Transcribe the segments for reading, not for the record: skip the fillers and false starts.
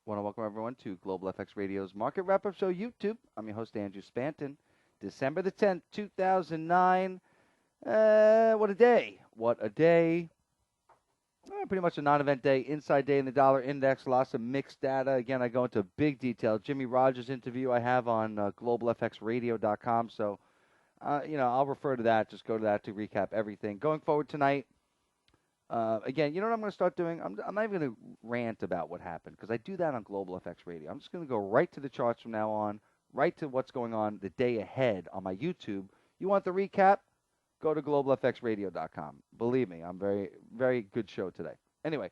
Want to welcome everyone to Global FX Radio's Market Wrap-Up Show YouTube. I'm your host, Andrew Spanton. December the 10th, 2009. What a day. What a day. Pretty much a non-event day, inside day in the dollar index, lots of mixed data. Again, I go into big detail. Jimmy Rogers' interview I have on globalfxradio.com. So, I'll refer to that. Just go to that to recap everything. Going forward tonight, again, you know what I'm going to start doing? I'm not even going to rant about what happened because I do that on Global FX Radio. I'm just going to go right to the charts from now on, right to what's going on the day ahead on my YouTube. You want the recap? Go to globalfxradio.com. Believe me, I'm very, very good show today. Anyway,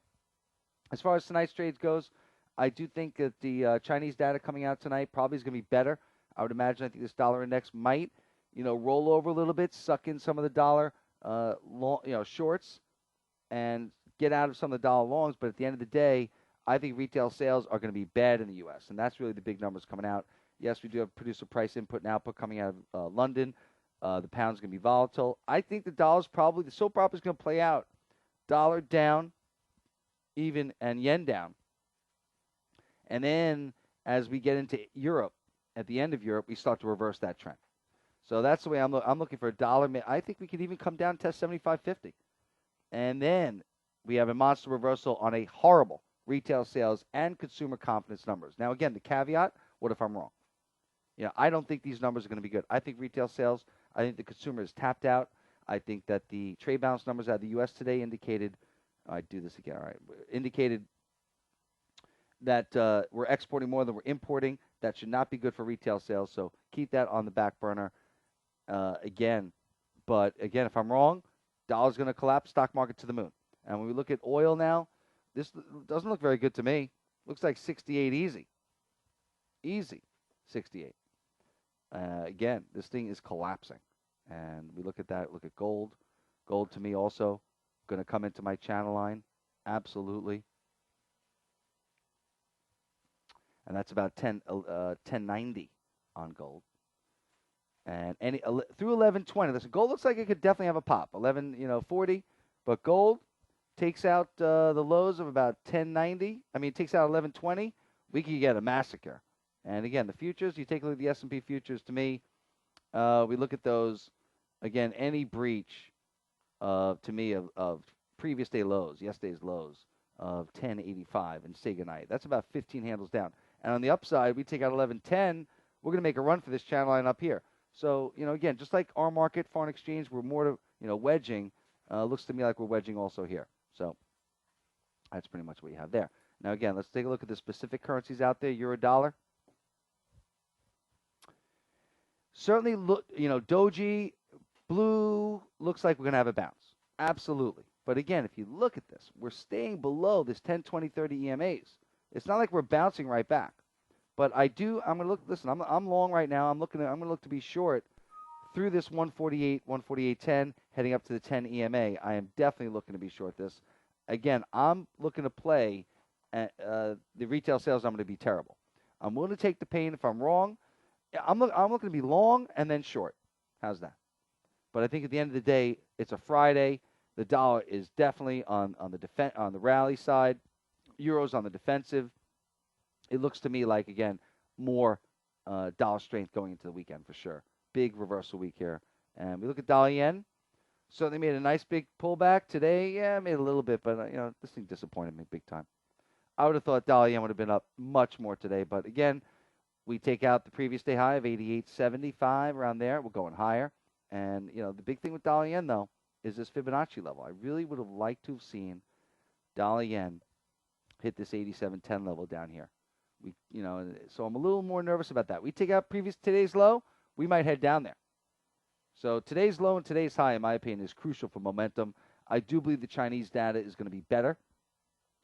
as far as tonight's trades goes, I do think that the Chinese data coming out tonight probably is going to be better. I would imagine I think this dollar index might, roll over a little bit, suck in some of the dollar shorts, and get out of some of the dollar longs. But at the end of the day, I think retail sales are going to be bad in the U.S., and that's really the big numbers coming out. Yes, we do have producer price input and output coming out of London. The pound's going to be volatile. I think the soap opera is going to play out. Dollar down, even, and yen down. And then as we get into Europe, at the end of Europe, we start to reverse that trend. So that's the way I'm looking for a dollar. I think we could even come down, test 75.50. And then we have a monster reversal on a horrible retail sales and consumer confidence numbers. Now, again, the caveat, what if I'm wrong? I don't think these numbers are going to be good. I think retail sales, I think the consumer is tapped out. I think that the trade balance numbers out of the U.S. today indicated, indicated that we're exporting more than we're importing. That should not be good for retail sales, so keep that on the back burner again. But, again, if I'm wrong, dollar's going to collapse, stock market to the moon. And when we look at oil now, this doesn't look very good to me. Looks like 68 easy. Easy, 68. Again, this thing is collapsing. And we look at that, look at gold. Gold to me also going to come into my channel line. Absolutely. And that's about 1090 on gold. And through 1120. Listen, gold looks like it could definitely have a pop. 1140. But gold takes out the lows of about 1090. It takes out 1120. We could get a massacre. And again, the futures, you take a look at the S&P futures, to me, we look at those, again, any breach, to me, of previous day lows, yesterday's lows, of 1085 and say goodnight. That's about 15 handles down. And on the upside, we take out 1110, we're going to make a run for this channel line up here. So, again, just like our market, foreign exchange, we're more to, wedging. Looks to me like we're wedging also here. So that's pretty much what you have there. Now, again, let's take a look at the specific currencies out there, euro, dollar. Certainly, Doji, blue, looks like we're going to have a bounce. Absolutely. But again, if you look at this, we're staying below this 10, 20, 30 EMAs. It's not like we're bouncing right back. But I'm going to look, listen, I'm long right now. I'm going to look to be short through this 148, 148.10, heading up to the 10 EMA. I am definitely looking to be short this. Again, I'm looking to play the retail sales. I'm going to be terrible. I'm willing to take the pain if I'm wrong. I'm looking to be long and then short. How's that? But I think at the end of the day, it's a Friday. The dollar is definitely on the rally side. Euro's on the defensive. It looks to me like, again, more dollar strength going into the weekend for sure. Big reversal week here. And we look at dollar yen. Certainly made a nice big pullback today. Yeah, made a little bit, but this thing disappointed me big time. I would have thought dollar yen would have been up much more today, but again, we take out the previous day high of 88.75 around there. We're going higher. And, the big thing with dollar yen, though, is this Fibonacci level. I really would have liked to have seen dollar yen hit this 87.10 level down here. So I'm a little more nervous about that. We take out today's low, we might head down there. So today's low and today's high, in my opinion, is crucial for momentum. I do believe the Chinese data is going to be better.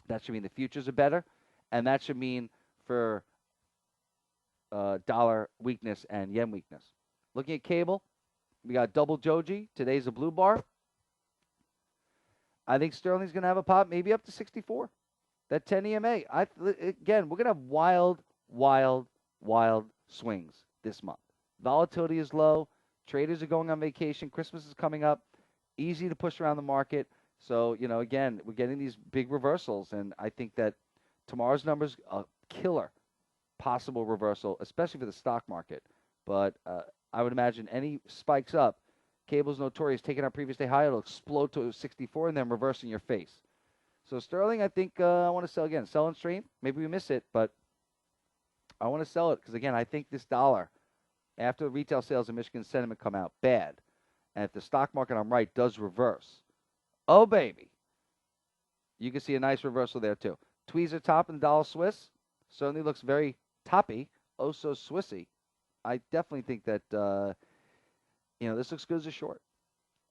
That should mean the futures are better. And that should mean for dollar weakness and yen weakness. Looking at cable, we got double Joji. Today's a blue bar. I think sterling's going to have a pop, maybe up to 64. That 10 EMA. Again, we're going to have wild, wild, wild swings this month. Volatility is low. Traders are going on vacation. Christmas is coming up. Easy to push around the market. So, again, we're getting these big reversals. And I think that tomorrow's numbers killer possible reversal, especially for the stock market. But I would imagine any spikes up, cable's notorious, taking our previous day high, it'll explode to 64 and then reverse in your face. So sterling, I think I want to sell again. Sell in strength. Maybe we miss it, but I want to sell it because, again, I think this dollar, after the retail sales and Michigan sentiment come out, bad. And if the stock market, I'm right, does reverse, oh, baby, you can see a nice reversal there, too. Tweezer top in the dollar Swiss certainly looks very toppy, oh so Swissy. I definitely think that, this looks good as a short.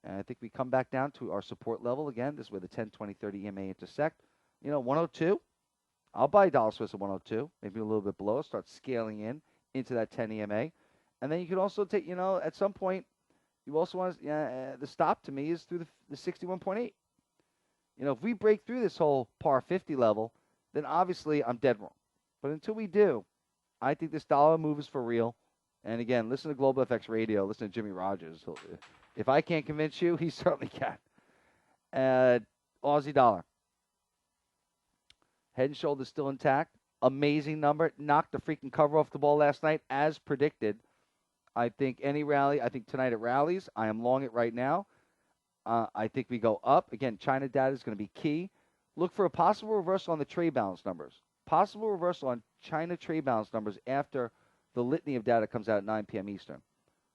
And I think we come back down to our support level again. This is where the 10, 20, 30 EMA intersect. 102. I'll buy dollar Swiss at 102, maybe a little bit below. Start scaling into that 10 EMA. And then you can also take, at some point, you also want to, the stop to me is through the 61.8. If we break through this whole par 50 level, then obviously I'm dead wrong. But until we do, I think this dollar move is for real. And again, listen to Global FX Radio. Listen to Jimmy Rogers. If I can't convince you, he certainly can. Aussie dollar. Head and shoulders still intact. Amazing number. Knocked the freaking cover off the ball last night as predicted. I think any rally, I think tonight it rallies. I am long it right now. I think we go up. Again, China data is going to be key. Look for a possible reversal on the trade balance numbers. Possible reversal on China trade balance numbers after the litany of data comes out at 9 p.m. Eastern.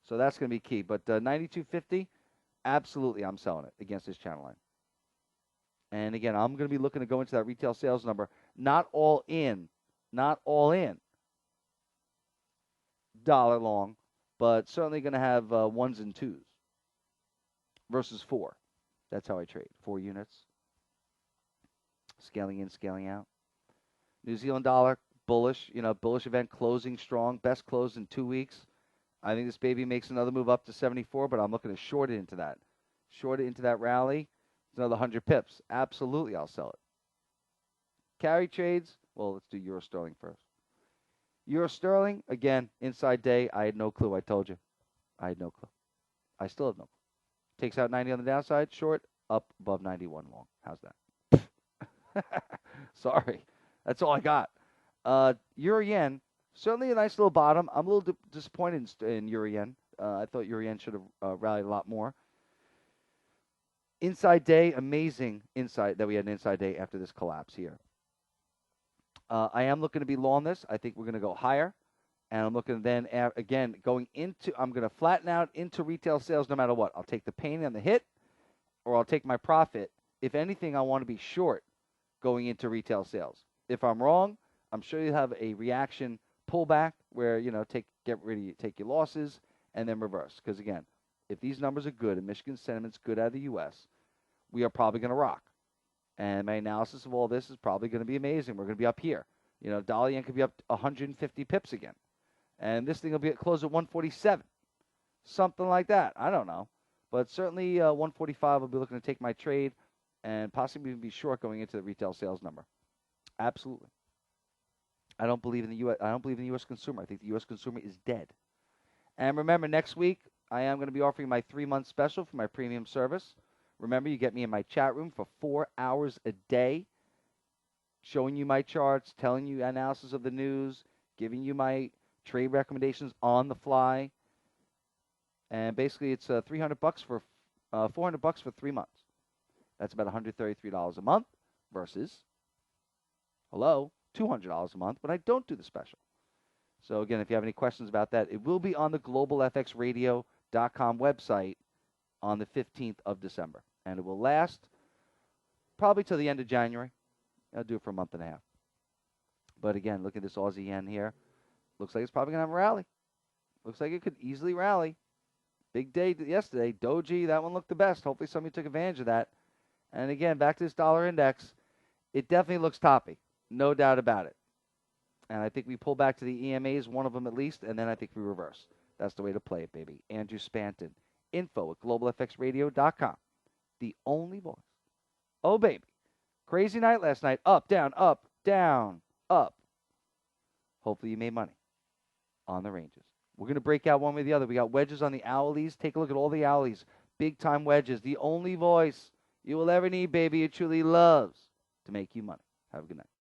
So that's going to be key. But 92.50, absolutely I'm selling it against this channel line. And again, I'm going to be looking to go into that retail sales number. Not all in. Dollar long. But certainly going to have ones and twos versus 4. That's how I trade. 4 units. Scaling in, scaling out. New Zealand dollar, bullish. Bullish event closing strong. Best close in 2 weeks. I think this baby makes another move up to 74, but I'm looking to short it into that. Short it into that rally. It's another 100 pips. Absolutely, I'll sell it. Carry trades. Well, let's do Euro Sterling first. Euro Sterling, again, inside day. I had no clue. I told you. I had no clue. I still have no clue. Takes out 90 on the downside. Short, up above 91 long. How's that? Sorry. That's all I got. Euro Yen, certainly a nice little bottom. I'm a little disappointed in Euro Yen. I thought Euro Yen should have rallied a lot more. Inside day, amazing insight that we had an inside day after this collapse here. I am looking to be long this. I think we're going to go higher. And I'm looking then, again, I'm going to flatten out into retail sales no matter what. I'll take the pain and the hit, or I'll take my profit. If anything, I want to be short going into retail sales. If I'm wrong, I'm sure you'll have a reaction pullback where, take your losses and then reverse. Because, again, if these numbers are good and Michigan sentiment's good out of the U.S., we are probably going to rock. And my analysis of all this is probably going to be amazing. We're going to be up here. Dollar yen could be up 150 pips again. And this thing will be close at 147. Something like that. I don't know. But certainly 145 will be looking to take my trade and possibly even be short going into the retail sales number. Absolutely. I don't believe in the U.S. consumer. I think the U.S. consumer is dead. And remember, next week, I am going to be offering my 3-month special for my premium service. Remember, you get me in my chat room for 4 hours a day, showing you my charts, telling you analysis of the news, giving you my trade recommendations on the fly. And basically, it's $400 for 3 months. That's about $133 a month versus, $200 a month when I don't do the special. So, again, if you have any questions about that, it will be on the globalfxradio.com website on the 15th of December. And it will last probably till the end of January. I'll do it for a month and a half. But, again, look at this Aussie yen here. Looks like it's probably going to have a rally. Looks like it could easily rally. Big day yesterday. Doji, that one looked the best. Hopefully somebody took advantage of that. And, again, back to this dollar index. It definitely looks toppy. No doubt about it. And I think we pull back to the EMAs, one of them at least, and then I think we reverse. That's the way to play it, baby. Andrew Spanton. Info at globalfxradio.com. The only voice. Oh, baby. Crazy night last night. Up, down, up, down, up. Hopefully you made money on the ranges. We're going to break out one way or the other. We got wedges on the owlies. Take a look at all the owlies. Big-time wedges. The only voice you will ever need, baby. It truly loves to make you money. Have a good night.